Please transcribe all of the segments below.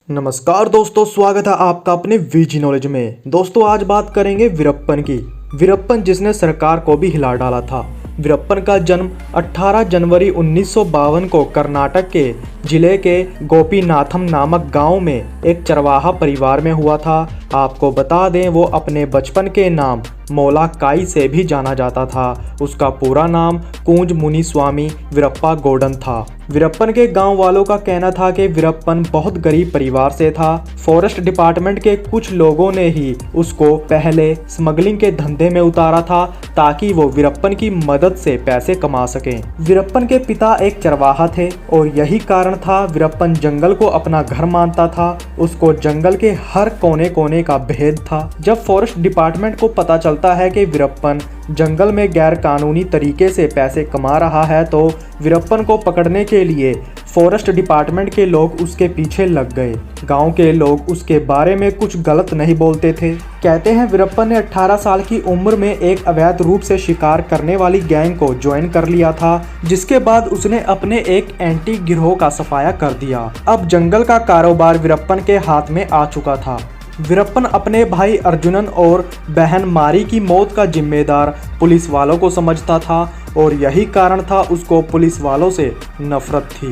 नमस्कार दोस्तों, स्वागत है आपका अपने वीजी नॉलेज में। दोस्तों आज बात करेंगे वीरप्पन की। वीरप्पन जिसने सरकार को भी हिला डाला था। वीरप्पन का जन्म 18 जनवरी 1952 को कर्नाटक के जिले के गोपीनाथम नामक गांव में एक चरवाहा परिवार में हुआ था। आपको बता दें वो अपने बचपन के नाम मौला काई से भी जाना जाता था। उसका पूरा नाम कुंज मुनिस्वामी वीरप्पा गौडन था। वीरप्पन के गांव वालों का कहना था कि वीरप्पन बहुत गरीब परिवार से था। फॉरेस्ट डिपार्टमेंट के कुछ लोगों ने ही उसको पहले स्मगलिंग के धंधे में उतारा था ताकि वो वीरप्पन की मदद से पैसे कमा सकें। वीरप्पन के पिता एक चरवाहा थे और यही कारण था वीरप्पन जंगल को अपना घर मानता था। उसको जंगल के हर कोने कोने का भेद था। जब फॉरेस्ट डिपार्टमेंट को पता चलता है कि वीरप्पन जंगल में गैर कानूनी तरीके से पैसे कमा रहा है तो वीरप्पन को पकड़ने के लिए फॉरेस्ट डिपार्टमेंट के लोग उसके पीछे लग गए। गांव के लोग उसके बारे में कुछ गलत नहीं बोलते थे। कहते हैं वीरप्पन ने 18 साल की उम्र में एक अवैध रूप से शिकार करने वाली गैंग को ज्वाइन कर लिया था, जिसके बाद उसने अपने एक एंटी गिरोह का सफाया कर दिया। अब जंगल का कारोबार वीरप्पन के हाथ में आ चुका था। वीरप्पन अपने भाई अर्जुनन और बहन मारी की मौत का जिम्मेदार पुलिस वालों को समझता था और यही कारण था उसको पुलिस वालों से नफरत थी।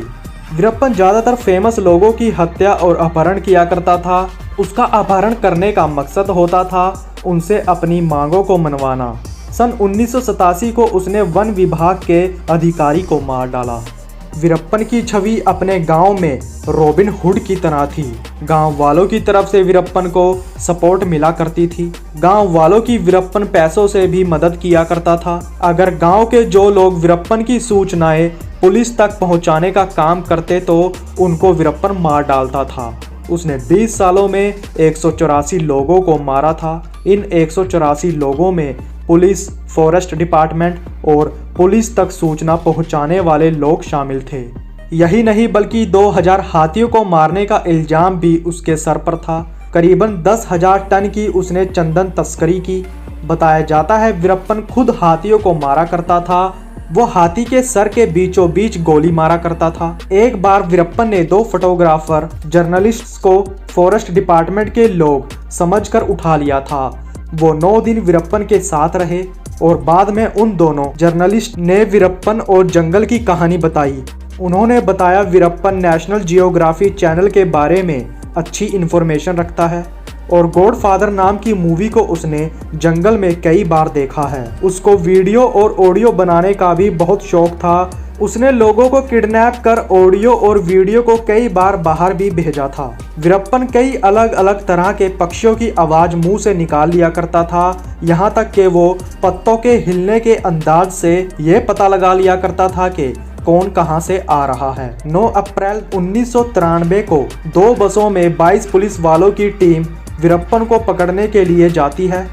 वीरप्पन ज़्यादातर फेमस लोगों की हत्या और अपहरण किया करता था। उसका अपहरण करने का मकसद होता था उनसे अपनी मांगों को मनवाना। सन 1987 को उसने वन विभाग के अधिकारी को मार डाला। वीरप्पन की छवि अपने गांव में रॉबिन हुड की तरह थी। गांव वालों की तरफ से वीरप्पन को सपोर्ट मिला करती थी। गांव वालों की वीरप्पन पैसों से भी मदद किया करता था। अगर गांव के जो लोग वीरप्पन की सूचनाएं पुलिस तक पहुंचाने का काम करते तो उनको वीरप्पन मार डालता था। उसने 20 सालों में 184 लोगों को मारा था। इन 184 लोगों में पुलिस, फॉरेस्ट डिपार्टमेंट और पुलिस तक सूचना पहुंचाने वाले लोग शामिल थे। यही नहीं बल्कि 2000 हाथियों को मारने का इल्जाम भी उसके सर पर था। करीबन 10,000 टन की उसने चंदन तस्करी की। बताया जाता है वीरप्पन खुद हाथियों को मारा करता था। वो हाथी के सर के बीचों बीच गोली मारा करता था। एक बार वीरप्पन ने 2 फोटोग्राफर जर्नलिस्ट्स को फॉरेस्ट डिपार्टमेंट के लोग समझकर उठा लिया था। वो 9 दिन वीरप्पन के साथ रहे और बाद में उन दोनों जर्नलिस्ट ने वीरप्पन और जंगल की कहानी बताई। उन्होंने बताया वीरप्पन नेशनल जियोग्राफी चैनल के बारे में अच्छी इन्फॉर्मेशन रखता है और गॉडफादर नाम की मूवी को उसने जंगल में कई बार देखा है। उसको वीडियो और ऑडियो बनाने का भी बहुत शौक था। उसने लोगों को किडनैप कर ऑडियो और वीडियो को कई बार बाहर भी भेजा था। वीरप्पन कई अलग अलग तरह के पक्षियों की आवाज़ मुंह से निकाल लिया करता था। यहाँ तक कि वो पत्तों के हिलने के अंदाज से ये पता लगा लिया करता था कि कौन कहां से आ रहा है। 9 अप्रैल 1993 को 2 बसों में 22 पुलिस वालों की टीम वीरप्पन को पकड़ने के लिए जाती है।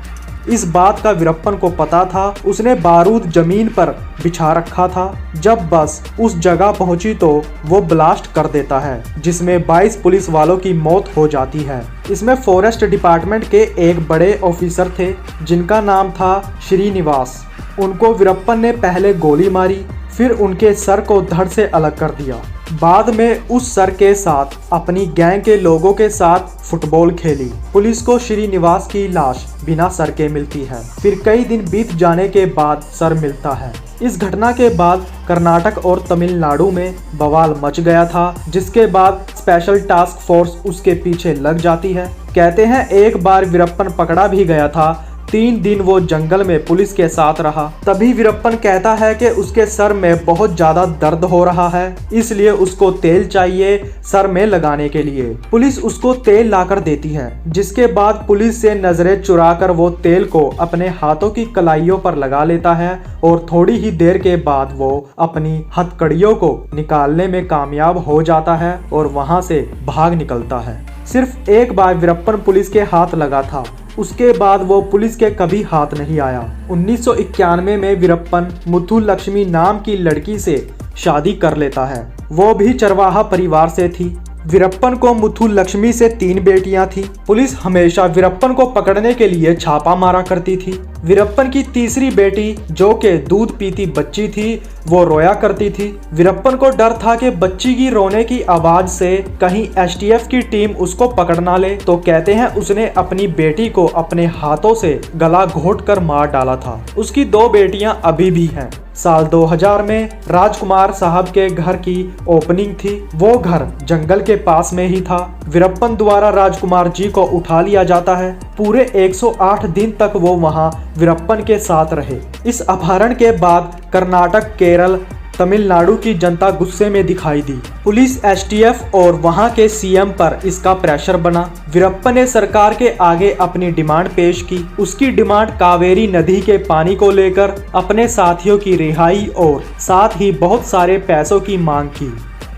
इस बात का वीरप्पन को पता था। उसने बारूद जमीन पर बिछा रखा था। जब बस उस जगह पहुंची तो वो ब्लास्ट कर देता है, जिसमें 22 पुलिस वालों की मौत हो जाती है। इसमें फॉरेस्ट डिपार्टमेंट के एक बड़े ऑफिसर थे जिनका नाम था श्रीनिवास। उनको वीरप्पन ने पहले गोली मारी, फिर उनके सर को धड़ से अलग कर दिया। बाद में उस सर के साथ अपनी गैंग के लोगों के साथ फुटबॉल खेली। पुलिस को श्रीनिवास की लाश बिना सर के मिलती है। फिर कई दिन बीत जाने के बाद सर मिलता है। इस घटना के बाद कर्नाटक और तमिलनाडु में बवाल मच गया था, जिसके बाद स्पेशल टास्क फोर्स उसके पीछे लग जाती है। कहते हैं एक बार वीरप्पन पकड़ा भी गया था। 3 दिन वो जंगल में पुलिस के साथ रहा। तभी वीरप्पन कहता है कि उसके सर में बहुत ज्यादा दर्द हो रहा है, इसलिए उसको तेल चाहिए सर में लगाने के लिए। पुलिस उसको तेल लाकर देती है, जिसके बाद पुलिस से नजरें चुराकर वो तेल को अपने हाथों की कलाइयों पर लगा लेता है और थोड़ी ही देर के बाद वो अपनी हथकड़ियों को निकालने में कामयाब हो जाता है और वहां से भाग निकलता है। सिर्फ एक बार वीरप्पन पुलिस के हाथ लगा था, उसके बाद वो पुलिस के कभी हाथ नहीं आया। 1991 में वीरप्पन मुथुलक्ष्मी नाम की लड़की से शादी कर लेता है। वो भी चरवाहा परिवार से थी। वीरप्पन को मुथुलक्ष्मी से 3 बेटियां थी। पुलिस हमेशा वीरप्पन को पकड़ने के लिए छापा मारा करती थी। वीरप्पन की तीसरी बेटी, जो कि दूध पीती बच्ची थी, वो रोया करती थी। वीरप्पन को डर था कि बच्ची की रोने की आवाज से कहीं एसटीएफ की टीम उसको पकड़ ना ले, तो कहते हैं उसने अपनी बेटी को अपने हाथों से गला घोट कर मार डाला था। उसकी 2 बेटियां अभी भी हैं। साल 2000 में राजकुमार साहब के घर की ओपनिंग थी। वो घर जंगल के पास में ही था। वीरप्पन द्वारा राजकुमार जी को उठा लिया जाता है। पूरे 108 दिन तक वो वहां वीरप्पन के साथ रहे। इस अपहरण के बाद कर्नाटक, केरल, तमिलनाडु की जनता गुस्से में दिखाई दी। पुलिस, एसटीएफ और वहां के सीएम पर इसका प्रेशर बना। वीरप्पन ने सरकार के आगे अपनी डिमांड पेश की। उसकी डिमांड कावेरी नदी के पानी को लेकर अपने साथियों की रिहाई और साथ ही बहुत सारे पैसों की मांग की।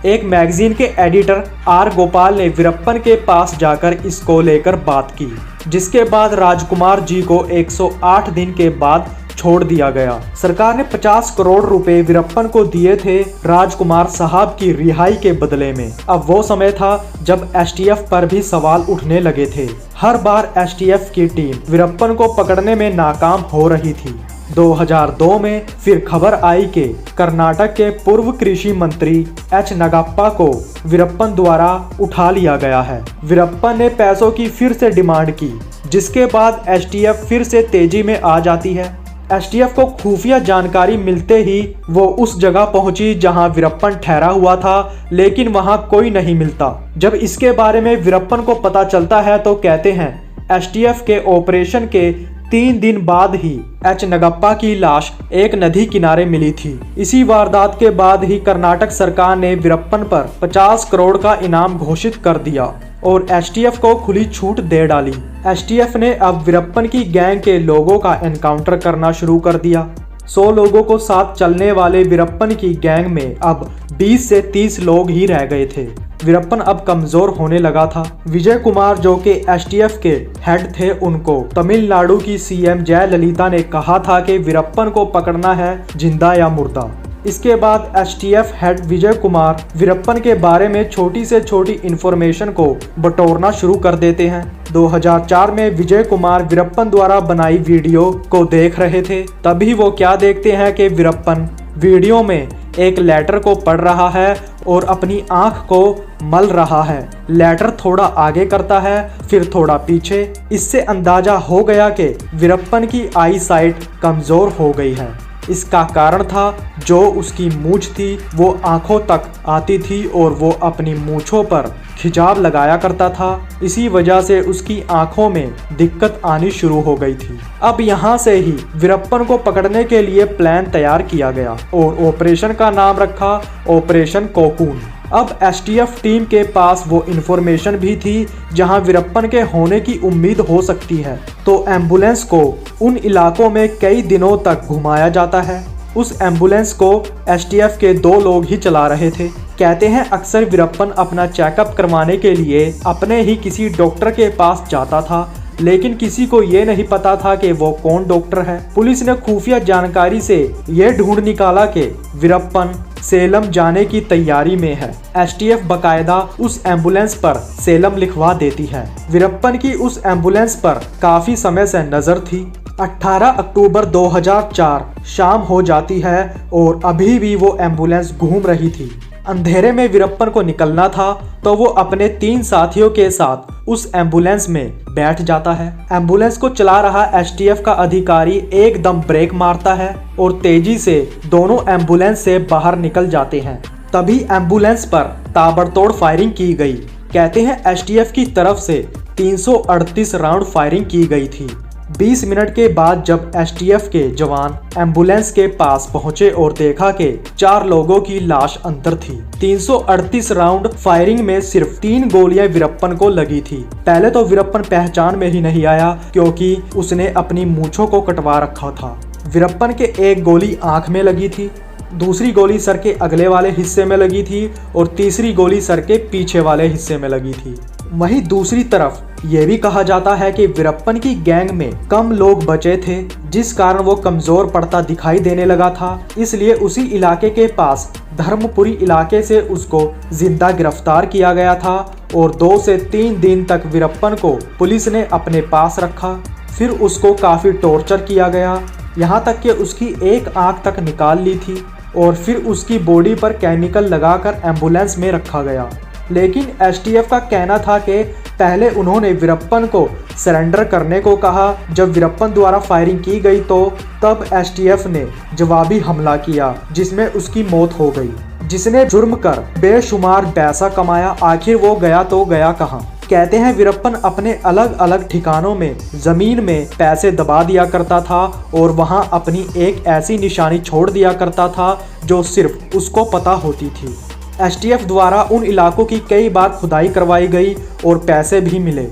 एक मैगजीन के एडिटर आर गोपाल ने वीरप्पन के पास जाकर इसको लेकर बात की, जिसके बाद राजकुमार जी को 108 दिन के बाद छोड़ दिया गया। सरकार ने 50 करोड़ रुपए वीरप्पन को दिए थे राजकुमार साहब की रिहाई के बदले में। अब वो समय था जब एसटीएफ पर भी सवाल उठने लगे थे। हर बार एसटीएफ की टीम वीरप्पन को पकड़ने में नाकाम हो रही थी। 2002 में फिर खबर आई कि कर्नाटक के पूर्व कृषि मंत्री एच नागप्पा को वीरप्पन द्वारा उठा लिया गया है। वीरप्पन ने पैसों की फिर से डिमांड की, जिसके बाद एसटीएफ फिर से तेजी में आ जाती है। एसटीएफ को खुफिया जानकारी मिलते ही वो उस जगह पहुंची जहां वीरप्पन ठहरा हुआ था, लेकिन वहां कोई नहीं मिलता। जब इसके बारे में वीरप्पन को पता चलता है तो कहते हैं एसटीएफ के ऑपरेशन के 3 दिन बाद ही एच नागप्पा की लाश एक नदी किनारे मिली थी। इसी वारदात के बाद ही कर्नाटक सरकार ने वीरप्पन पर 50 करोड़ का इनाम घोषित कर दिया और एसटीएफ को खुली छूट दे डाली। एसटीएफ ने अब वीरप्पन की गैंग के लोगों का एनकाउंटर करना शुरू कर दिया। 100 लोगों को साथ चलने वाले वीरप्पन की गैंग में अब 20 से 30 लोग ही रह गए थे। वीरप्पन अब कमजोर होने लगा था। विजय कुमार, जो कि एसटीएफ के हेड थे, उनको तमिलनाडु की सीएम जयललिता ने कहा था कि वीरप्पन को पकड़ना है जिंदा या मुर्दा। इसके बाद एसटीएफ हेड विजय कुमार वीरप्पन के बारे में छोटी से छोटी इंफॉर्मेशन को बटोरना शुरू कर देते हैं। 2004 में विजय कुमार वीरप्पन द्वारा बनाई वीडियो को देख रहे थे। तभी वो क्या देखते हैं कि वीरप्पन वीडियो में एक लेटर को पढ़ रहा है और अपनी आंख को मल रहा है। लेटर थोड़ा आगे करता है, फिर थोड़ा पीछे। इससे अंदाजा हो गया कि वीरप्पन की आई साइट कमजोर हो गई है। इसका कारण था जो उसकी मूंछ थी वो आंखों तक आती थी और वो अपनी मूंछों पर खिंचाव लगाया करता था। इसी वजह से उसकी आंखों में दिक्कत आनी शुरू हो गई थी। अब यहाँ से ही वीरप्पन को पकड़ने के लिए प्लान तैयार किया गया और ऑपरेशन का नाम रखा ऑपरेशन कोकून। अब एसटीएफ टीम के पास वो इन्फॉर्मेशन भी थी जहां वीरप्पन के होने की उम्मीद हो सकती है, तो एम्बुलेंस को उन इलाकों में कई दिनों तक घुमाया जाता है। उस एम्बुलेंस को एसटीएफ के 2 लोग ही चला रहे थे। कहते हैं अक्सर वीरप्पन अपना चेकअप करवाने के लिए अपने ही किसी डॉक्टर के पास जाता था, लेकिन किसी को ये नहीं पता था कि वो कौन डॉक्टर है। पुलिस ने खुफिया जानकारी से ये ढूंढ निकाला कि वीरप्पन सेलम जाने की तैयारी में है। एसटीएफ बकायदा उस एम्बुलेंस पर सेलम लिखवा देती है। वीरप्पन की उस एम्बुलेंस पर काफी समय से नजर थी। 18 अक्टूबर 2004 शाम हो जाती है और अभी भी वो एम्बुलेंस घूम रही थी। अंधेरे में वीरप्पन को निकलना था तो वो अपने 3 साथियों के साथ उस एम्बुलेंस में बैठ जाता है। एम्बुलेंस को चला रहा एसटीएफ का अधिकारी एकदम ब्रेक मारता है और तेजी से दोनों एम्बुलेंस से बाहर निकल जाते हैं। तभी एम्बुलेंस पर ताबड़तोड़ फायरिंग की गई। कहते हैं एसटीएफ की तरफ से 338 राउंड फायरिंग की गई थी। 20 मिनट के बाद जब एसटीएफ के जवान एम्बुलेंस के पास पहुंचे और देखा कि 4 लोगों की लाश अंदर थी। 338 राउंड फायरिंग में सिर्फ 3 गोलियां वीरप्पन को लगी थी। पहले तो वीरप्पन पहचान में ही नहीं आया क्योंकि उसने अपनी मूंछों को कटवा रखा था। वीरप्पन के एक गोली आंख में लगी थी, दूसरी गोली सर के अगले वाले हिस्से में लगी थी और तीसरी गोली सर के पीछे वाले हिस्से में लगी थी। वहीं दूसरी तरफ ये भी कहा जाता है कि वीरप्पन की गैंग में कम लोग बचे थे, जिस कारण वो कमजोर पड़ता दिखाई देने लगा था। इसलिए उसी इलाके के पास धर्मपुरी इलाके से उसको जिंदा गिरफ्तार किया गया था और 2 से 3 दिन तक वीरप्पन को पुलिस ने अपने पास रखा। फिर उसको काफी टॉर्चर किया गया, यहाँ तक कि उसकी एक आंख तक निकाल ली थी। और फिर उसकी बॉडी पर केमिकल लगाकर एम्बुलेंस में रखा गया। लेकिन एसटीएफ का कहना था कि पहले उन्होंने वीरप्पन को सरेंडर करने को कहा। जब वीरप्पन द्वारा फायरिंग की गई तो तब एसटीएफ ने जवाबी हमला किया जिसमें उसकी मौत हो गई। जिसने जुर्म कर बेशुमार पैसा कमाया, आखिर वो गया तो गया कहाँ। कहते हैं वीरप्पन अपने अलग अलग ठिकानों में जमीन में पैसे दबा दिया करता था और वहां अपनी एक ऐसी निशानी छोड़ दिया करता था जो सिर्फ उसको पता होती थी। एसटीएफ द्वारा उन इलाकों की कई बार खुदाई करवाई गई और पैसे भी मिले।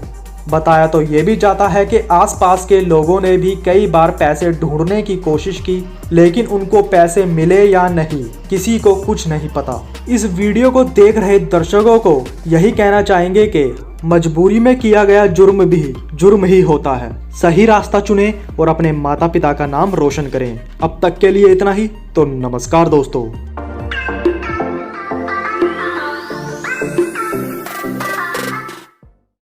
बताया तो ये भी जाता है कि आसपास के लोगों ने भी कई बार पैसे ढूंढने की कोशिश की, लेकिन उनको पैसे मिले या नहीं किसी को कुछ नहीं पता। इस वीडियो को देख रहे दर्शकों को यही कहना चाहेंगे कि मजबूरी में किया गया जुर्म भी जुर्म ही होता है। सही रास्ता चुनें और अपने माता पिता का नाम रोशन करें। अब तक के लिए इतना ही, तो नमस्कार दोस्तों।